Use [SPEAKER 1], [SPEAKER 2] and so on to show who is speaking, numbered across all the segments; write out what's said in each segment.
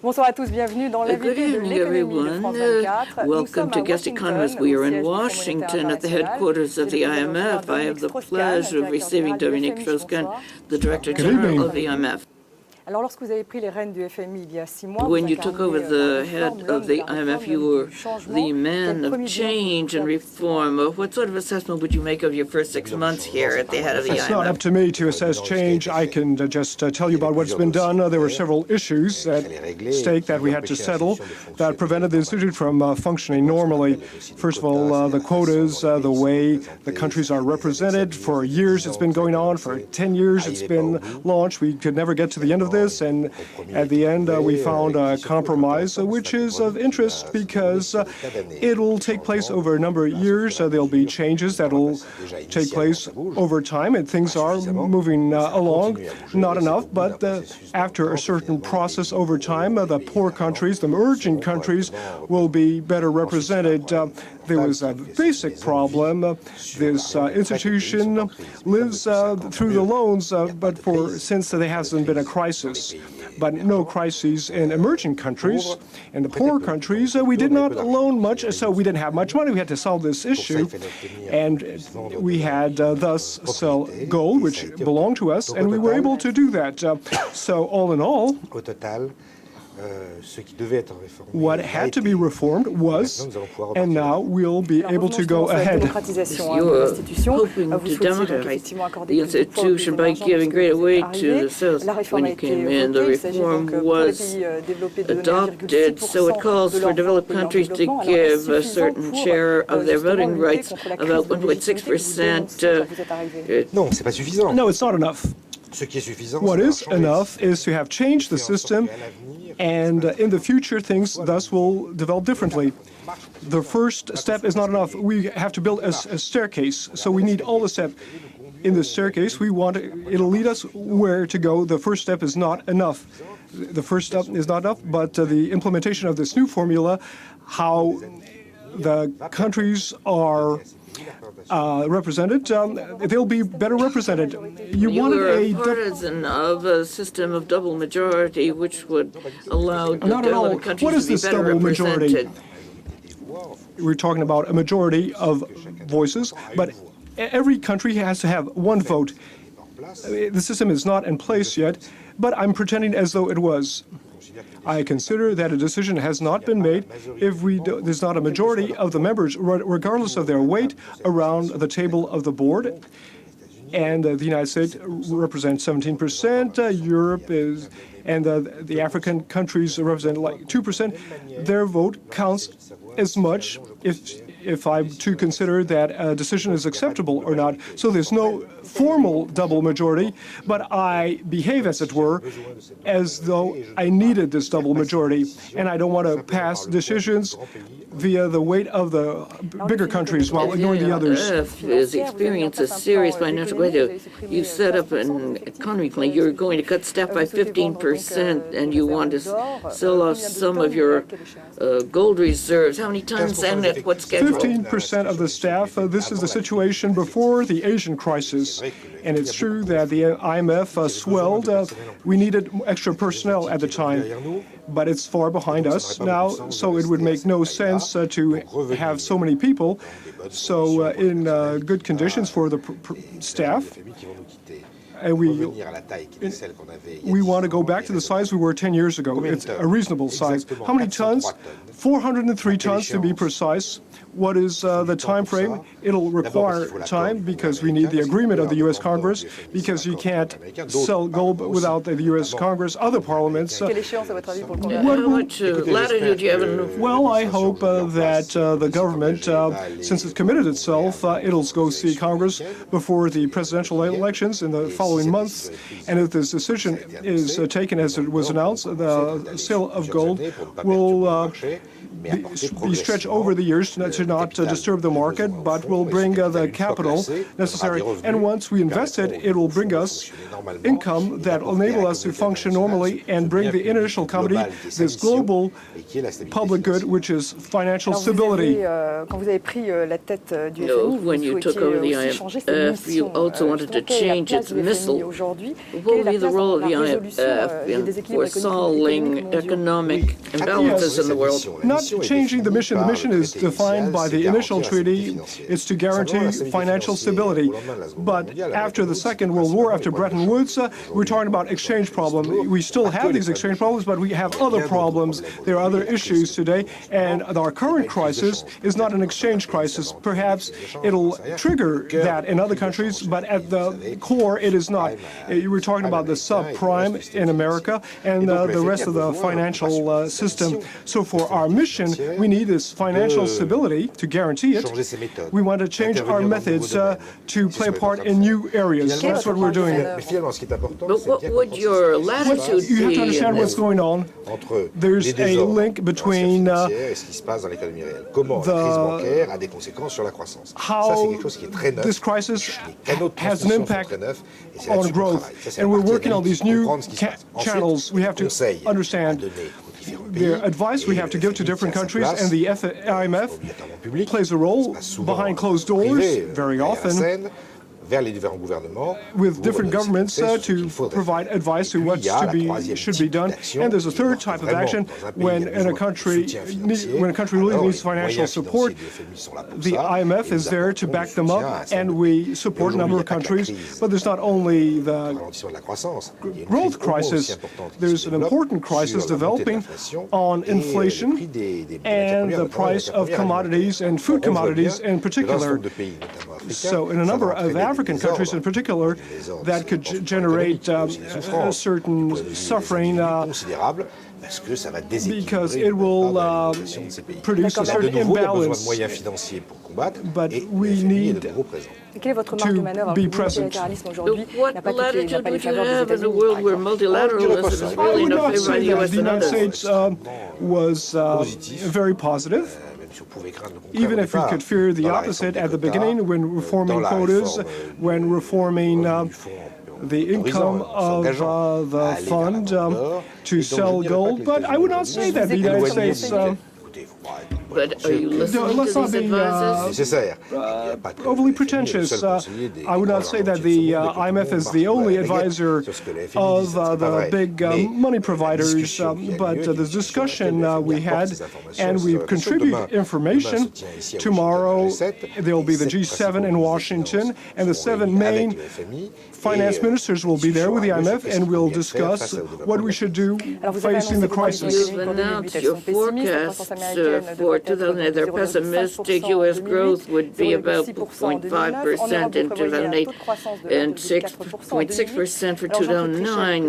[SPEAKER 1] Bonsoir à tous, bienvenue dans
[SPEAKER 2] Good
[SPEAKER 1] l'invité de
[SPEAKER 2] evening,
[SPEAKER 1] l'économie de France
[SPEAKER 2] everyone.
[SPEAKER 1] 24.
[SPEAKER 2] Welcome to Guest Economist. We are in Washington at the headquarters of the IMF. I have the pleasure of receiving Dominique Strauss-Kahn, the Director General of the IMF.
[SPEAKER 1] Alors, lorsque vous avez pris les rênes du FMI il y a 6 mois,
[SPEAKER 2] when you took over the head of the IMF, you were the man of change and reform. What sort of assessment would you make of your first 6 months here at the head of the IMF?
[SPEAKER 3] It's not up to me to assess change. I can just tell you about what's been done. There were several issues at stake that we had to settle that prevented the institute from functioning normally. First of all, the quotas, the way the countries are represented. For years it's been going on. For 10 years it's been launched. We could never get to the end of this, and at the end we found a compromise which is of interest because it'll take place over a number of years. There'll be changes that will take place over time, and things are moving along. Not enough, but after a certain process over time, the poor countries, the emerging countries, will be better represented. There was a basic problem. This institution lives through the loans, but since there hasn't been a crisis. But no crises in emerging countries. In the poor countries, we did not loan much, so we didn't have much money. We had to solve this issue, and we had thus sell gold, which belonged to us, and we were able to do that. So all in all, what had to be reformed was, and now we'll be able to go ahead.
[SPEAKER 2] You are hoping to democratize the institution by giving greater weight to the South. When you came in, the reform was adopted, so it calls for developed countries to give a certain share of their voting rights, about 1.6%.
[SPEAKER 3] No, it's not enough. What is enough is to have changed the system, and in the future things thus will develop differently. The first step is not enough. We have to build a staircase, so we need all the steps. In the staircase, it'll lead us where to go. The first step is not enough. The first step is not enough, but the implementation of this new formula, how the countries are represented, they'll be better represented.
[SPEAKER 2] You were a partisan of a system of double majority, which would allow developed countries to be better represented.
[SPEAKER 3] We're talking about a majority of voices, but every country has to have one vote. The system is not in place yet, but I'm pretending as though it was. I consider that a decision has not been made if there's not a majority of the members, regardless of their weight, around the table of the board. And the United States represents 17%, Europe is, and the African countries represent like 2%. Their vote counts as much if I'm to consider that a decision is acceptable or not. So there's no formal double majority, but I behave, as it were, as though I needed this double majority, and I don't want to pass decisions via the weight of the bigger countries while ignoring the others.
[SPEAKER 2] Is experience a serious financial crisis. You set up an economy plan. You're going to cut staff by 15%, and you want to sell off some of your gold reserves. How many tons and at what schedule?
[SPEAKER 3] 15% of the staff. This is the situation before the Asian crisis. And it's true that the IMF swelled. We needed extra personnel at the time, but it's far behind us now, so it would make no sense to have so many people. So in good conditions for the staff, and we want to go back to the size we were 10 years ago. It's a reasonable size. How many tons? 403 tons to be precise. What is the time frame? It'll require time because we need the agreement of the U.S. Congress, because you can't sell gold without the U.S. Congress, other parliaments.
[SPEAKER 2] How much latitude do you have in?
[SPEAKER 3] Well, I hope that the government, since it's committed itself, it'll go see Congress before the presidential elections in the following months. And if this decision is taken as it was announced, the sale of gold will be stretched over the years to not disturb the market, but will bring the capital necessary. And once we invest invested, it will bring us income that will enable us to function normally and bring the international community this global public good, which is financial stability.
[SPEAKER 1] Quand vous avez pris la tête du FMI,
[SPEAKER 2] when you took over the IMF, you also wanted to change its missile. What will be the role of the IMF in foreseeing economic imbalances in the world?
[SPEAKER 3] Not changing the mission. The mission is defined by the initial treaty. It's to guarantee financial stability. But after the Second World War, after Bretton Woods, we're talking about exchange problems. We still have these exchange problems, but we have other problems. There are other issues today, and our current crisis is not an exchange crisis. Perhaps it'll trigger that in other countries, but at the core, it is not. You were talking about the subprime in America and the rest of the financial system. So for our mission, we need this financial stability to guarantee it. We want to change our methods to play a part in new areas. That's what we're doing.
[SPEAKER 2] But what would your latitude be?
[SPEAKER 3] You have to understand what's going on. There's a link between how this crisis has an impact on growth. And we're working on these new channels. We have to understand the advice we have to give to different countries, and the IMF plays a role behind closed doors very often with different governments to provide advice to what should be done. And there's a third type of action when a country really needs financial support. The IMF is there to back them up, and we support a number of countries. But there's not only the growth crisis, there's an important crisis developing on inflation and the price of commodities and food commodities in particular. So in a number of African countries in particular, that could generate a certain suffering because it will produce a certain imbalance. But we need to be present.
[SPEAKER 2] What latitude would you have in a world where multilateralism is really in favor of the U.S.
[SPEAKER 3] The United States was very positive. Even if we could fear the opposite at the beginning, when reforming quotas, when reforming the income of the fund to sell gold. But I would not say that the United States...
[SPEAKER 2] But are you listening to these advisors?
[SPEAKER 3] Overly pretentious. I would not say that the IMF is the only advisor of the big money providers, but the discussion we had, and we contribute information. Tomorrow there will be the G7 in Washington, and the 7 main finance ministers will be there with the IMF, and we'll discuss what we should do facing the crisis.
[SPEAKER 2] You've announced your forecasts for 2008. Their pessimistic U.S. growth would be about 0.5% in 2008 and 6.6% for 2009.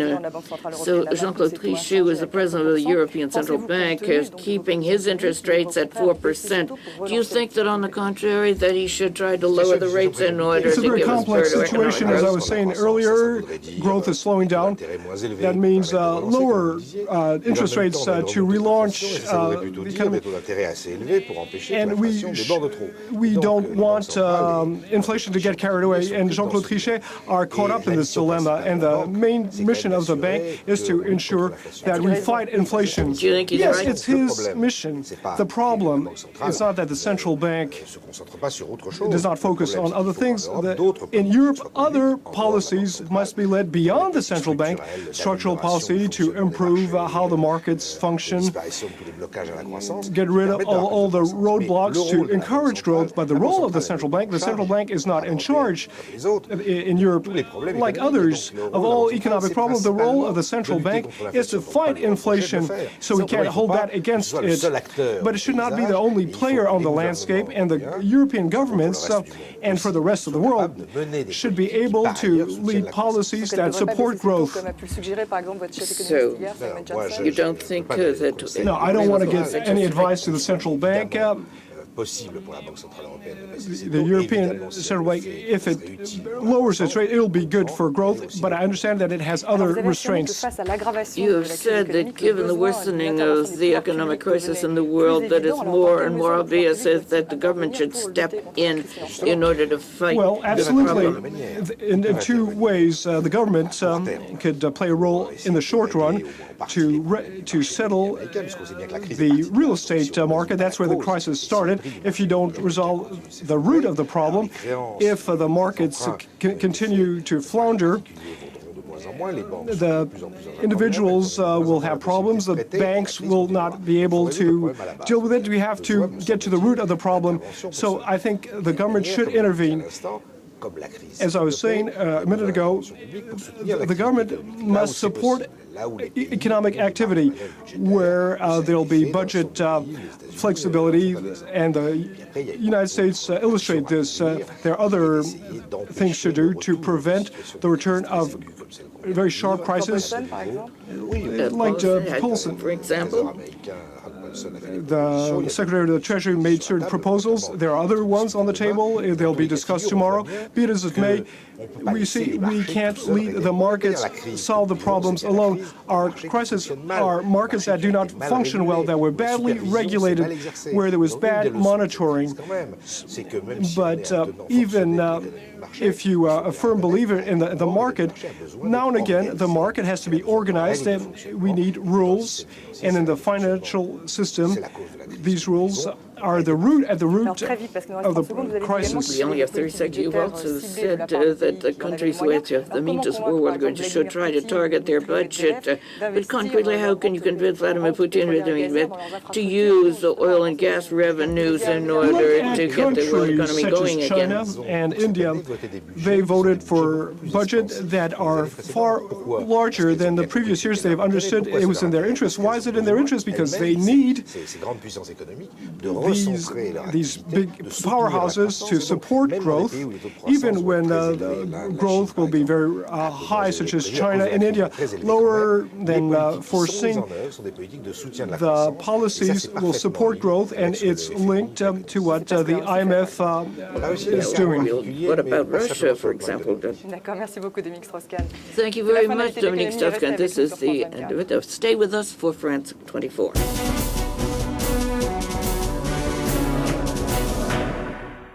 [SPEAKER 2] So Jean-Claude Trichet, who is the president of the European Central Bank, is keeping his interest rates at 4%. Do you think that, on the contrary, that he should try to lower the rates in order to give us further economic growth?
[SPEAKER 3] It's a very complex situation, as I was saying earlier. Growth is slowing down. That means lower interest rates to relaunch the economy. And we don't want inflation to get carried away. And Jean-Claude Trichet are caught up in this dilemma. And the main mission of the bank is to ensure that we fight inflation.
[SPEAKER 2] Do you think he's
[SPEAKER 3] yes,
[SPEAKER 2] right?
[SPEAKER 3] it's his mission. The problem is not that the central bank does not focus on other things. In Europe, other policies must be led beyond the central bank. Structural policy to improve how the markets function, get rid of all the roadblocks to encourage growth. But the role of the central bank is not in charge in Europe. Like others, of all economic problems, the role of the central bank is to fight inflation, so we can't hold that against it. But it should not be the only player on the landscape, and the European governments and for the rest of the world should be able to lead policies that support growth.
[SPEAKER 2] So you don't think that...
[SPEAKER 3] No, I don't want to give any advice to the central bank. the European Central Bank, if it lowers its rate, it'll be good for growth, but I understand that it has other restraints.
[SPEAKER 2] You have said that given the worsening of the economic crisis in the world, that it's more and more obvious that the government should step in order to fight the problem.
[SPEAKER 3] Well, absolutely. In two ways, the government could play a role in the short run to settle the real estate market. That's where the crisis started. If you don't resolve the root of the problem, if the markets continue to flounder, the individuals will have problems. The banks will not be able to deal with it. We have to get to the root of the problem. So I think the government should intervene. As I was saying a minute ago, the government must support economic activity where there'll be budget flexibility, and the United States illustrate this. There are other things to do to prevent the return of very sharp prices, like Paulson,
[SPEAKER 2] for example.
[SPEAKER 3] The Secretary of the Treasury made certain proposals. There are other ones on the table. They'll be discussed tomorrow. Be it as it may, we can't lead the markets solve the problems alone. Our crises are markets that do not function well, that were badly regulated, where there was bad monitoring. But even if you are a firm believer in the market, now and again the market has to be organized, and we need rules. And in the financial system, these rules are the root of the crisis.
[SPEAKER 2] We only have 30 seconds. You've also said that the countries which have the means to support should try to target their budget. But concretely, how can you convince Vladimir Putin to use the oil and gas revenues in order to get the world economy going again?
[SPEAKER 3] China and India, they voted for budgets that are far larger than the previous years. They've understood it was in their interest. Why is it in their interest? Because they need these big powerhouses to support growth, even when growth will be very high, such as China and India, lower than foreseen. The policies will support growth, and it's linked to what the IMF is doing.
[SPEAKER 2] What about Russia, for example? Thank you very much, Dominique Strauss-Kahn. This is the end of it. Stay with us for France 24.